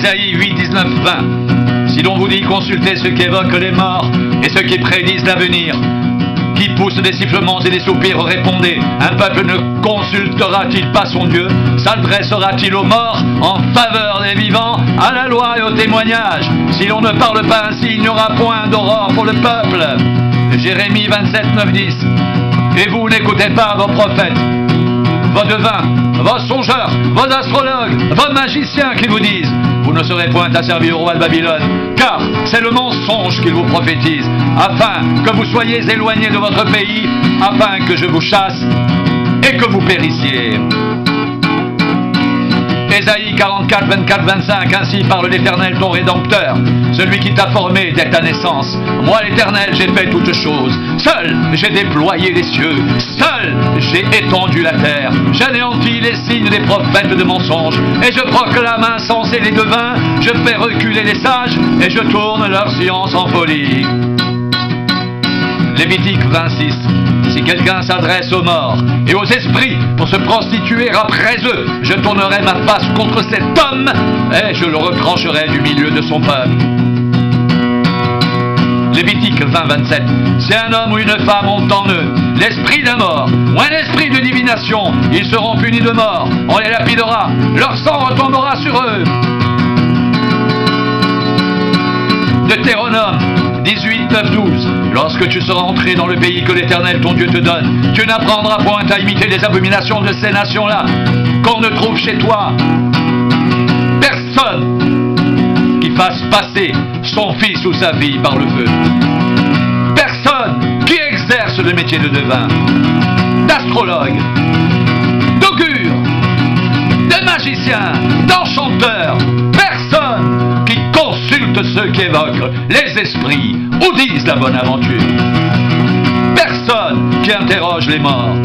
Ésaïe 8, 19, 20. Si l'on vous dit consultez ceux qui évoquent les morts et ceux qui prédisent l'avenir, qui poussent des sifflements et des soupirs, répondez, un peuple ne consultera-t-il pas son Dieu? S'adressera-t-il aux morts en faveur des vivants, à la loi et au témoignage? Si l'on ne parle pas ainsi, il n'y aura point d'aurore pour le peuple. Jérémie 27, 9, 10. Et vous n'écoutez pas vos prophètes, vos devins, vos songeurs, vos astrologues, vos magiciens qui vous disent: vous ne serez point asservis au roi de Babylone, car c'est le mensonge qu'il vous prophétise, afin que vous soyez éloignés de votre pays, afin que je vous chasse et que vous périssiez. Ésaïe 44, 24, 25, ainsi parle l'Éternel ton Rédempteur, celui qui t'a formé dès ta naissance. Moi l'Éternel, j'ai fait toutes choses. Seul j'ai déployé les cieux, seul j'ai étendu la terre. J'anéantis les signes des prophètes de mensonges, et je proclame insensés les devins. Je fais reculer les sages, et je tourne leur science en folie. Lévitique 26. Si quelqu'un s'adresse aux morts et aux esprits pour se prostituer après eux, je tournerai ma face contre cet homme et je le retrancherai du milieu de son peuple. Lévitique 20, 27. Si un homme ou une femme ont en eux l'esprit d'un mort ou un esprit de divination, ils seront punis de mort. On les lapidera, leur sang retombera sur eux. Deutéronome 18, 9, 12. Lorsque tu seras entré dans le pays que l'Éternel ton Dieu te donne, tu n'apprendras point à imiter les abominations de ces nations-là, qu'on ne trouve chez toi personne qui fasse passer son fils ou sa fille par le feu. Personne qui exerce le métier de devin, d'astrologue, d'augure, de magicien, d'enchanteur. Personne qui consulte ceux qui évoquent les esprits ou disent la bonne aventure. Personne qui interroge les morts.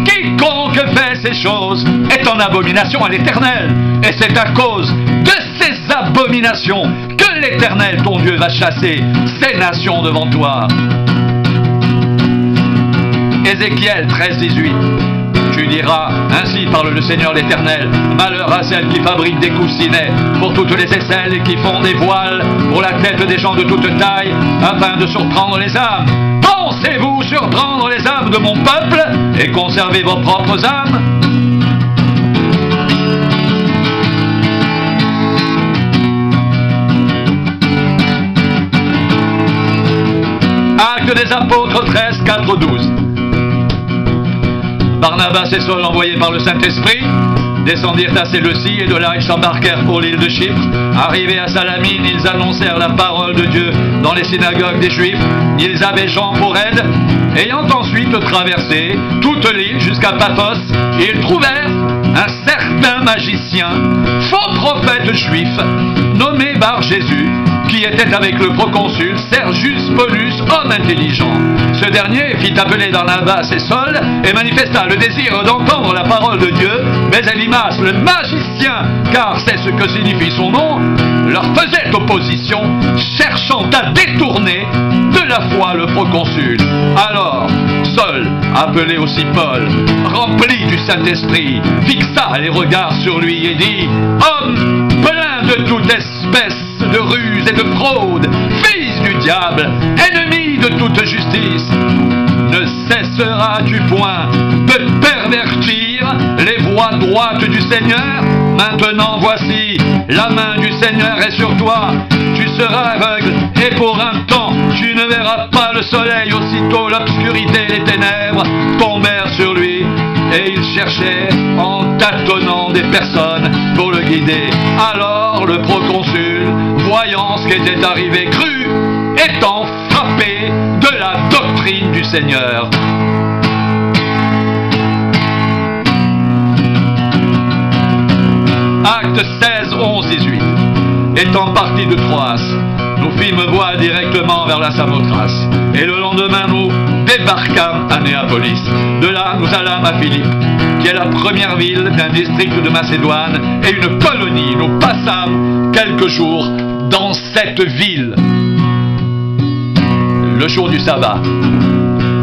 Quiconque fait ces choses est en abomination à l'Éternel. Et c'est à cause de ces abominations que l'Éternel ton Dieu va chasser ces nations devant toi. Ézéchiel 13, 18. Tu diras, ainsi parle le Seigneur l'Éternel, malheur à celles qui fabriquent des coussinets pour toutes les aisselles et qui font des voiles pour la tête des gens de toute taille, afin de surprendre les âmes. Pensez-vous surprendre les âmes de mon peuple et conserver vos propres âmes? Actes des Apôtres 13, 4, 12. Barnabas et Saul, envoyés par le Saint-Esprit, descendirent à Séleucie et de là ils s'embarquèrent pour l'île de Chypre. Arrivés à Salamine, ils annoncèrent la parole de Dieu dans les synagogues des Juifs. Ils avaient Jean pour aide. Ayant ensuite traversé toute l'île jusqu'à Paphos, ils trouvèrent un certain magicien, faux prophète juif, nommé Bar-Jésus, qui était avec le proconsul Sergius Paulus, homme intelligent. Ce dernier fit appeler Barnabas et Saul et manifesta le désir d'entendre la parole de Dieu, mais Élymas, le magicien, car c'est ce que signifie son nom, leur faisait opposition, cherchant à détourner de la foi le proconsul. Alors, Saul, appelé aussi Paul, rempli du Saint-Esprit, fixa les regards sur lui et dit: homme plein de toute espèce de ruse et de fraude, fils du diable, ennemi de toute justice, ne cesseras-tu point de pervertir les voies droites du Seigneur? Maintenant voici, la main du Seigneur est sur toi, tu seras aveugle et pour un temps tu ne verras pas le soleil. Aussitôt l'obscurité et les ténèbres tombèrent sur lui et il cherchait en tâtonnant des personnes pour le guider. Alors le proconsul, voyant ce qui était arrivé, crut, étant frappé de la doctrine du Seigneur. Actes 16, 11, 18. Étant partis de Troas, nous fîmes voie directement vers la Samothrace. Et le lendemain, nous débarquâmes à Néapolis. De là, nous allâmes à Philippe, qui est la première ville d'un district de Macédoine, et une colonie. Nous passâmes quelques jours dans cette ville. Le jour du sabbat,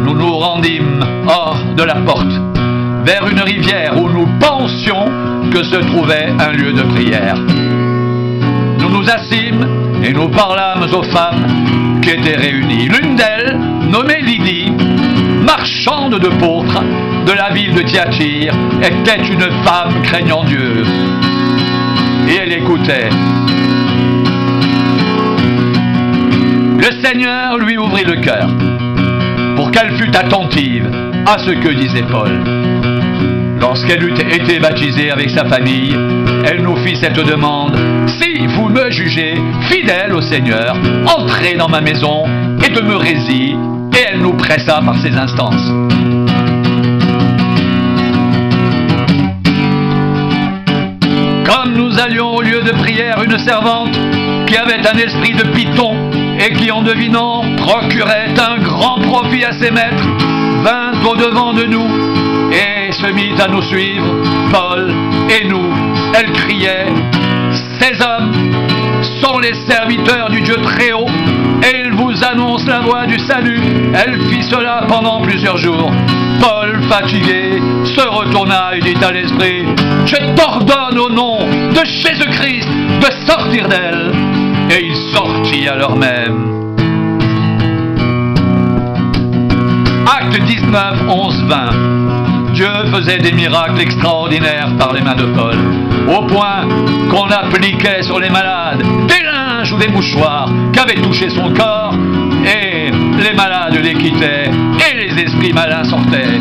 nous nous rendîmes hors de la porte vers une rivière où nous pensions que se trouvait un lieu de prière. Nous nous assîmes et nous parlâmes aux femmes qui étaient réunies. L'une d'elles, nommée Lydie, marchande de pourpre de la ville de Thyatire, était une femme craignant Dieu. Et elle écoutait. Le Seigneur lui ouvrit le cœur pour qu'elle fût attentive à ce que disait Paul. Lorsqu'elle eut été baptisée avec sa famille, elle nous fit cette demande: si vous me jugez fidèle au Seigneur, entrez dans ma maison et demeurez-y. Et elle nous pressa par ses instances. Comme nous allions au lieu de prière, une servante qui avait un esprit de python et qui, en devinant, procurait un grand profit à ses maîtres, vint au-devant de nous et se mit à nous suivre, Paul et nous. Elle criait: ces hommes sont les serviteurs du Dieu très haut et ils vous annoncent la voie du salut. Elle fit cela pendant plusieurs jours. Paul, fatigué, se retourna et dit à l'esprit: je t'ordonne au nom de Jésus-Christ de sortir d'elle. Et il sortit à l'heure même. Acte 19, 11, 20. Dieu faisait des miracles extraordinaires par les mains de Paul, au point qu'on appliquait sur les malades des linges ou des mouchoirs qu'avait touché son corps, et les malades les quittaient, et les esprits malins sortaient.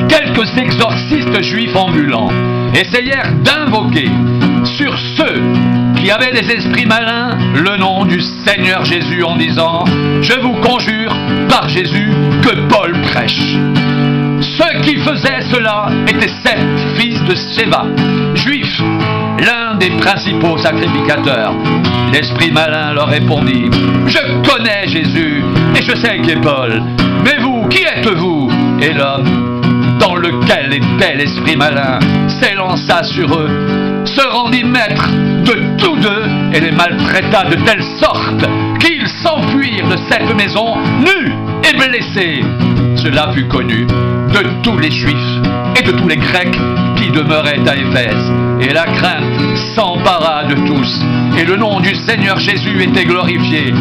Quelques exorcistes juifs ambulants essayèrent d'invoquer sur ceux qui avaient des esprits malins le nom du Seigneur Jésus en disant: je vous conjure par Jésus que Paul prêche. Ceux qui faisaient cela étaient 7 fils de Séva, juifs, l'un des principaux sacrificateurs. L'esprit malin leur répondit: je connais Jésus et je sais qui est Paul, mais vous, qui êtes-vous? Et l'homme, dans lequel était l'esprit malin, s'élança sur eux, se rendit maître de tous deux et les maltraita de telle sorte qu'ils s'enfuirent de cette maison nus et blessés. Cela fut connu de tous les Juifs et de tous les Grecs qui demeuraient à Éphèse. Et la crainte s'empara de tous, et le nom du Seigneur Jésus était glorifié.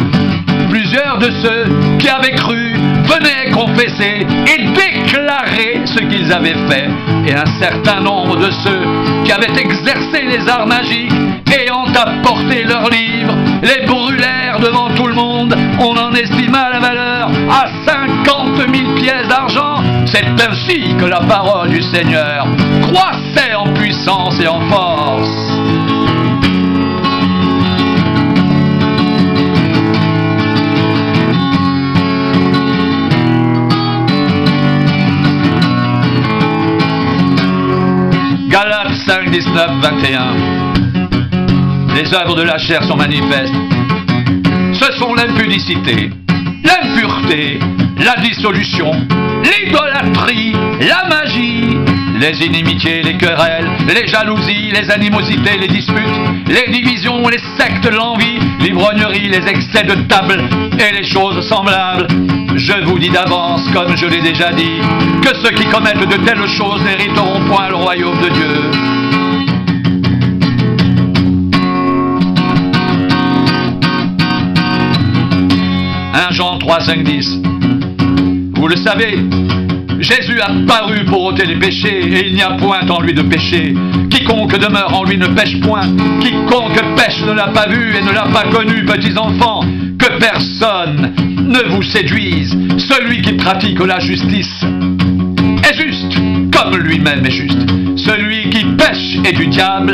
Plusieurs de ceux qui avaient cru venaient confesser et déclarer ce qu'ils avaient fait. Et un certain nombre de ceux qui avaient exercé les arts magiques, ayant apporté leurs livres, les brûlèrent devant tout le monde. On en estima la valeur à 50 000 pièces d'argent. C'est ainsi que la parole du Seigneur croissait en puissance et en force. Galates 5, 19, 21. Les œuvres de la chair sont manifestes. Ce sont l'impudicité, l'impureté, la dissolution, l'idolâtrie, la magie, les inimitiés, les querelles, les jalousies, les animosités, les disputes, les divisions, les sectes, l'envie, l'ivrognerie, les excès de table et les choses semblables. Je vous dis d'avance, comme je l'ai déjà dit, que ceux qui commettent de telles choses n'hériteront point le royaume de Dieu. Jean 3, 5, 10. Vous le savez, Jésus a paru pour ôter les péchés, et il n'y a point en lui de péché. Quiconque demeure en lui ne pêche point. Quiconque pêche ne l'a pas vu et ne l'a pas connu, petits enfants. Que personne ne vous séduise. Celui qui pratique la justice est juste, comme lui-même est juste. Celui qui pêche est du diable,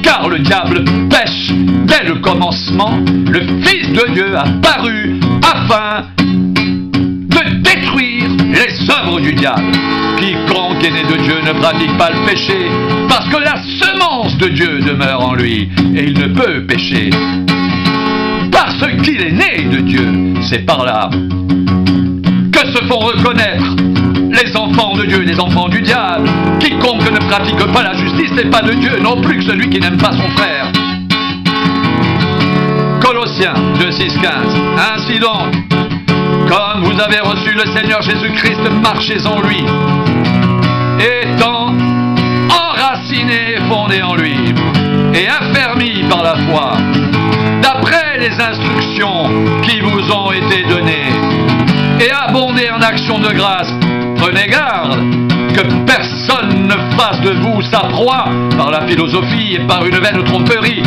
car le diable pêche dès le commencement. Le Fils de Dieu a paru afin de détruire les œuvres du diable. Quiconque est né de Dieu ne pratique pas le péché, parce que la semence de Dieu demeure en lui, et il ne peut pécher. Parce qu'il est né de Dieu, c'est par là que se font reconnaître les enfants de Dieu et les enfants du diable. Quiconque ne pratique pas la justice n'est pas de Dieu, non plus que celui qui n'aime pas son frère. Colossiens 2, 6, 15. Ainsi donc, vous avez reçu le Seigneur Jésus-Christ, marchez en lui, étant enracinés et fondés en lui, et affermis par la foi, d'après les instructions qui vous ont été données, et abondez en actions de grâce. Prenez garde que personne ne fasse de vous sa proie par la philosophie et par une vaine tromperie,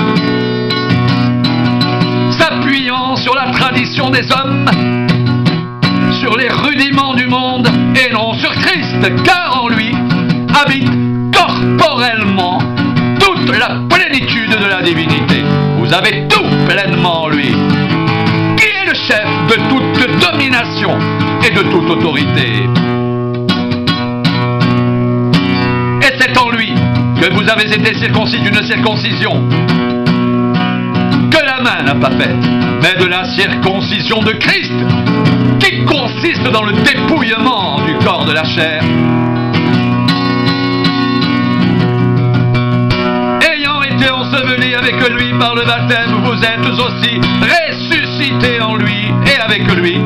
s'appuyant sur la tradition des hommes, sur les rudiments du monde et non sur Christ, car en lui habite corporellement toute la plénitude de la divinité. Vous avez tout pleinement en lui, qui est le chef de toute domination et de toute autorité. Et c'est en lui que vous avez été circoncis d'une circoncision que la main n'a pas faite, mais de la circoncision de Christ, qui consiste dans le dépouillement du corps de la chair. Ayant été ensevelis avec lui par le baptême, vous êtes aussi ressuscités en lui et avec lui,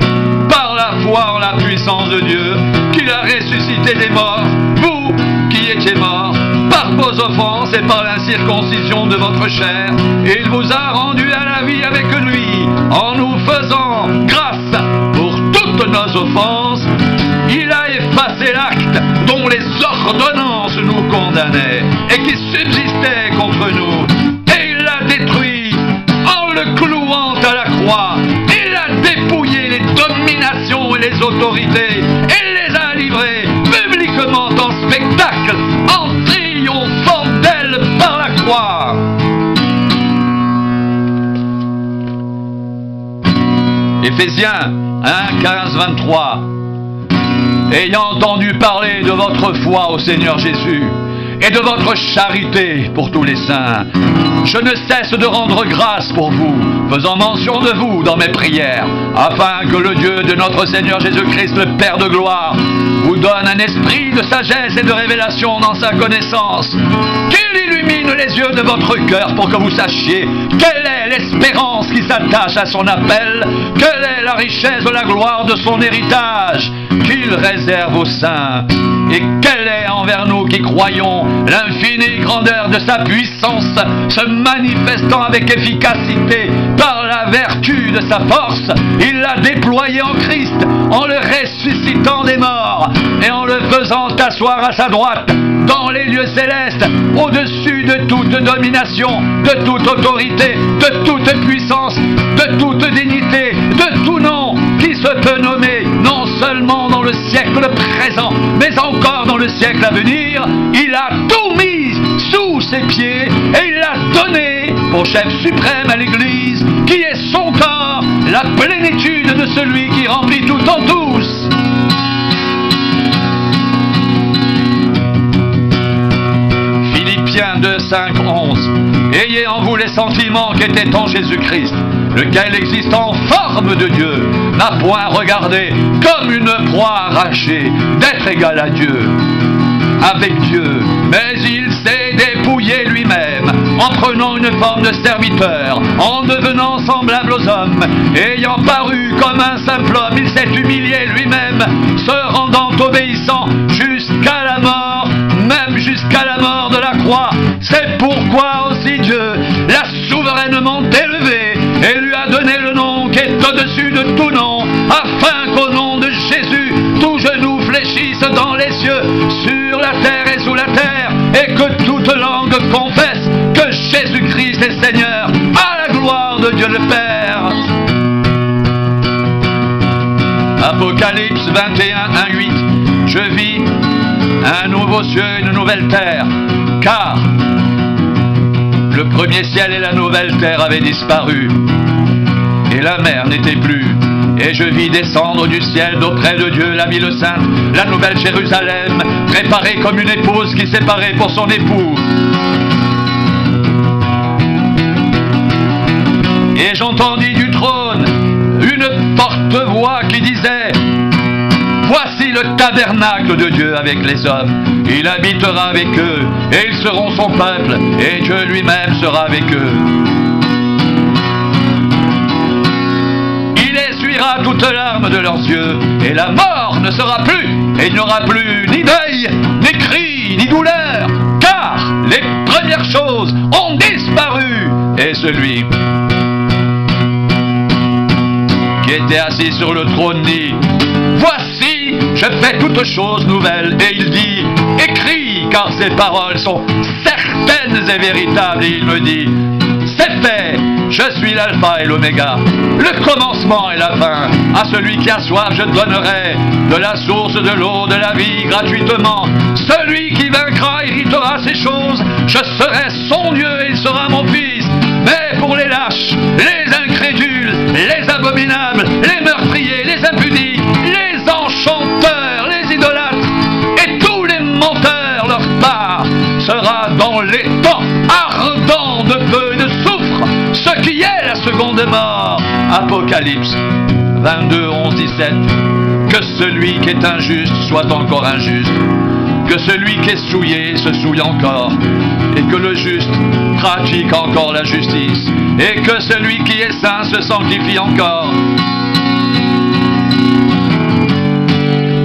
par la foi en la puissance de Dieu, qu'il a ressuscité des morts, vous qui étiez morts par vos offenses et par l'incirconcision de votre chair. Il vous a rendus à la vie avec lui, en nous faisant grâce pour toutes nos offenses. Il a effacé l'acte dont les ordonnances nous condamnaient et qui subsistait contre nous, et il l'a détruit en le clouant à la croix. Il a dépouillé les dominations et les autorités et les a livrées publiquement en spectacle, en triomphant d'elles par la croix. Éphésiens 1, 15, 23. Ayant entendu parler de votre foi au Seigneur Jésus et de votre charité pour tous les saints, je ne cesse de rendre grâce pour vous, faisant mention de vous dans mes prières, afin que le Dieu de notre Seigneur Jésus-Christ, le Père de gloire, vous donne un esprit de sagesse et de révélation dans sa connaissance, qu'il illumine les yeux de votre cœur pour que vous sachiez quelle est l'espérance qui s'attache à son appel, quelle est la richesse de la gloire de son héritage qu'il réserve aux saints, et quelle est envers nous qui croyons l'infinie grandeur de sa puissance, se manifestant avec efficacité par la vertu de sa force. Il l'a déployé en Christ, en le ressuscitant des morts et en le faisant asseoir à sa droite dans les lieux célestes, au-dessus de toute domination, de toute autorité, de toute puissance, de toute dignité, de tout nom qui se peut nommer, non seulement dans le siècle présent, mais encore dans le siècle à venir. Il a tout mis sous ses pieds et il l'a donné pour chef suprême à l'Église, qui est son corps, la plénitude de celui qui remplit tout en tous. Philippiens 2, 5, 11. Ayez en vous les sentiments qui étaient en Jésus-Christ, lequel existe en forme de Dieu, n'a point regardé comme une proie arrachée d'être égal à Dieu, avec Dieu, mais il s'est dépouillé lui-même, en prenant une forme de serviteur, en devenant semblable aux hommes, ayant paru comme un simple homme, il s'est humilié lui-même, se rendant obéissant jusqu'à la mort, même jusqu'à la mort de la croix. C'est pourquoi aussi Dieu l'a souverainement élevé et lui a donné le nom qui est au-dessus de tout nom, afin qu'au nom de Jésus, tout genou fléchisse dans les cieux, sur la terre et sous la terre, et que toute langue confesse que Jésus-Christ est Seigneur, à la gloire de Dieu le Père. Apocalypse 21, 1, 8. Je vis un nouveau ciel et une nouvelle terre, car le premier ciel et la nouvelle terre avaient disparu, et la mer n'était plus. Et je vis descendre du ciel d'auprès de Dieu la ville sainte, la nouvelle Jérusalem, préparée comme une épouse qui s'est parée pour son époux. Et j'entendis du trône une porte-voix qui disait: voici le tabernacle de Dieu avec les hommes. Il habitera avec eux, et ils seront son peuple, et Dieu lui-même sera avec eux. Il essuiera toute larme larmes de leurs yeux, et la mort ne sera plus, et il n'y aura plus ni deuil, ni cris, ni douleur, car les premières choses ont disparu. Et celui qui était assis sur le trône dit: voici, je fais toutes choses nouvelles. Et il dit: écris, car ces paroles sont certaines et véritables. Et il me dit: c'est fait, je suis l'alpha et l'oméga, le commencement et la fin. À celui qui a soif, je donnerai de la source de l'eau de la vie gratuitement. Celui qui vaincra héritera ces choses. Je serai son Dieu et il sera mon fils. Mais pour les lâches, les incrédules, les abominables, les meurtriers, les impudiques, les enchanteurs, les idolâtres et tous les menteurs, leur part sera dans les temps ardents de feu et de soufre, ce qui est la seconde mort. Apocalypse 22, 11, 17. Que celui qui est injuste soit encore injuste, que celui qui est souillé se souille encore, et que le juste pratique encore la justice, et que celui qui est saint se sanctifie encore.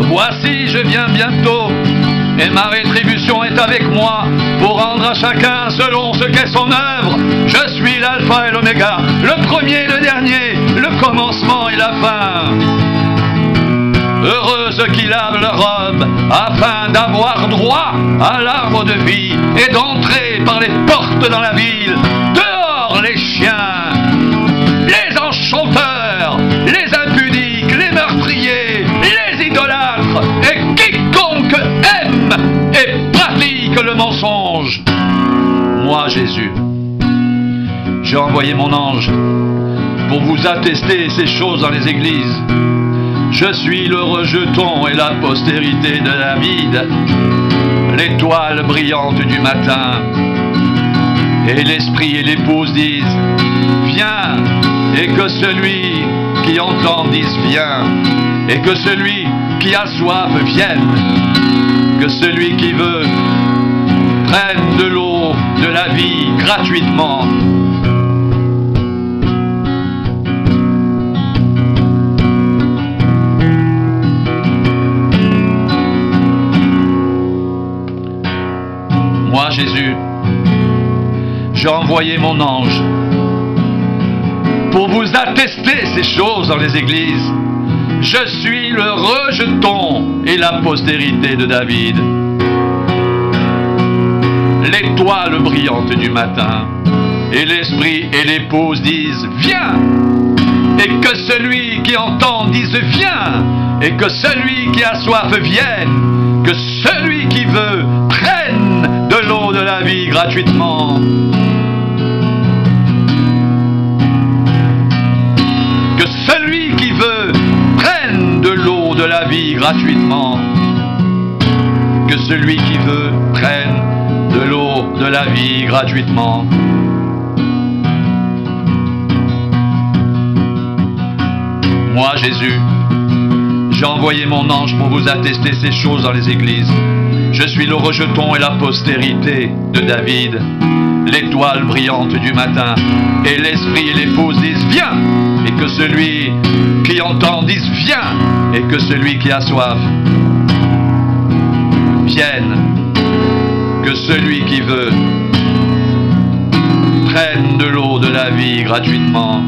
Voici, je viens bientôt, et ma rétribution est avec moi, pour rendre à chacun selon ce qu'est son œuvre. Je suis l'alpha et l'oméga, le premier et le dernier, le commencement et la fin. Heureux ceux qui lavent leur robe, afin d'avoir droit à l'arbre de vie, et d'entrer par les portes dans la ville. Dehors les chiens, les enchanteurs, les impudiques, les meurtriers, les idolâtres, et quiconque aime et pratique le mensonge. Moi, Jésus, j'ai envoyé mon ange pour vous attester ces choses dans les églises. Je suis le rejeton et la postérité de David, l'étoile brillante du matin. Et l'esprit et l'épouse disent: viens, et que celui qui entend dise: viens, et que celui qui a soif vienne, que celui qui veut prenne de l'eau de la vie gratuitement. Moi, Jésus, j'ai envoyé mon ange pour vous attester ces choses dans les églises. Je suis le rejeton et la postérité de David, l'étoile brillante du matin. Et l'esprit et l'épouse disent: viens, et que celui qui entend dise: viens, et que celui qui a soif vienne, que celui qui veut prenne de l'eau de la vie gratuitement. Que celui qui veut prenne de l'eau de la vie gratuitement. Que celui qui veut prenne de l'eau de la vie gratuitement. Moi, Jésus, j'ai envoyé mon ange pour vous attester ces choses dans les églises. Je suis le rejeton et la postérité de David, l'étoile brillante du matin. Et l'esprit et l'épouse disent: viens, et que celui qui entend dise: viens, et que celui qui a soif vienne, que celui qui veut prenne de l'eau de la vie gratuitement.